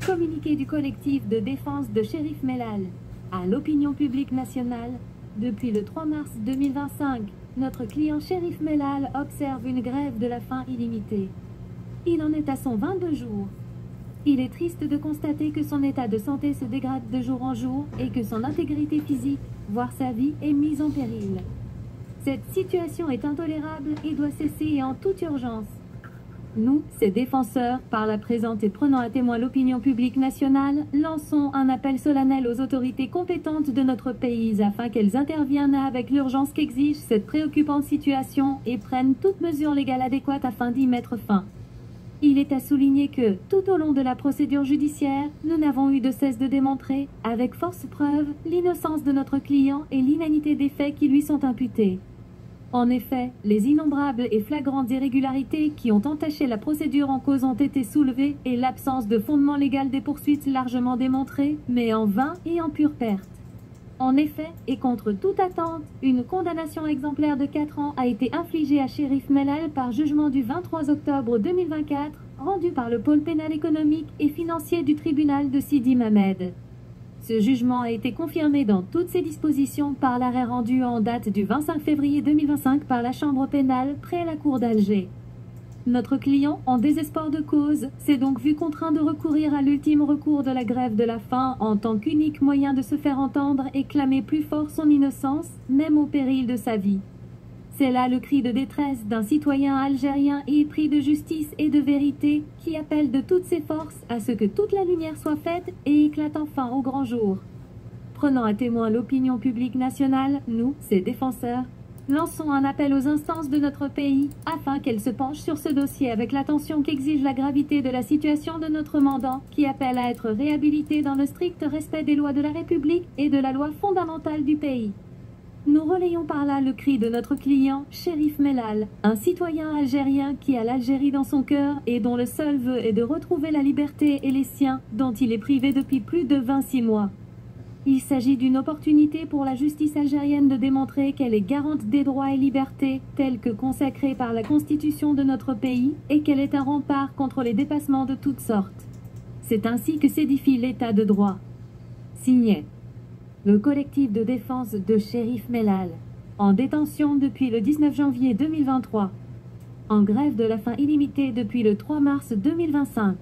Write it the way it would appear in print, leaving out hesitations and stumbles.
Communiqué du collectif de défense de Cherif Mellal à l'opinion publique nationale. Depuis le 3 mars 2025, notre client Cherif Mellal observe une grève de la faim illimitée. Il en est à son 22 jours. Il est triste de constater que son état de santé se dégrade de jour en jour et que son intégrité physique, voire sa vie, est mise en péril. Cette situation est intolérable et doit cesser en toute urgence. Nous, ses défenseurs, par la présente et prenant à témoin l'opinion publique nationale, lançons un appel solennel aux autorités compétentes de notre pays afin qu'elles interviennent avec l'urgence qu'exige cette préoccupante situation et prennent toute mesure légale adéquate afin d'y mettre fin. Il est à souligner que, tout au long de la procédure judiciaire, nous n'avons eu de cesse de démontrer, avec force preuve, l'innocence de notre client et l'inanité des faits qui lui sont imputés. En effet, les innombrables et flagrantes irrégularités qui ont entaché la procédure en cause ont été soulevées et l'absence de fondement légal des poursuites largement démontrée, mais en vain et en pure perte. En effet, et contre toute attente, une condamnation exemplaire de 4 ans a été infligée à Cherif Mellal par jugement du 23 octobre 2024, rendu par le pôle pénal économique et financier du tribunal de Sidi Mamed. Ce jugement a été confirmé dans toutes ses dispositions par l'arrêt rendu en date du 25 février 2025 par la Chambre pénale près la Cour d'Alger. Notre client, en désespoir de cause, s'est donc vu contraint de recourir à l'ultime recours de la grève de la faim en tant qu'unique moyen de se faire entendre et clamer plus fort son innocence, même au péril de sa vie. C'est là le cri de détresse d'un citoyen algérien épris de justice et de vérité qui appelle de toutes ses forces à ce que toute la lumière soit faite et éclate enfin au grand jour. Prenant à témoin l'opinion publique nationale, nous, ses défenseurs, lançons un appel aux instances de notre pays afin qu'elles se penchent sur ce dossier avec l'attention qu'exige la gravité de la situation de notre mandant qui appelle à être réhabilité dans le strict respect des lois de la République et de la loi fondamentale du pays. Nous relayons par là le cri de notre client, Cherif Mellal, un citoyen algérien qui a l'Algérie dans son cœur et dont le seul vœu est de retrouver la liberté et les siens dont il est privé depuis plus de 26 mois. Il s'agit d'une opportunité pour la justice algérienne de démontrer qu'elle est garante des droits et libertés tels que consacrés par la Constitution de notre pays et qu'elle est un rempart contre les dépassements de toutes sortes. C'est ainsi que s'édifie l'état de droit. Signé le collectif de défense de Cherif Mellal, en détention depuis le 19 janvier 2023, en grève de la faim illimitée depuis le 3 mars 2025.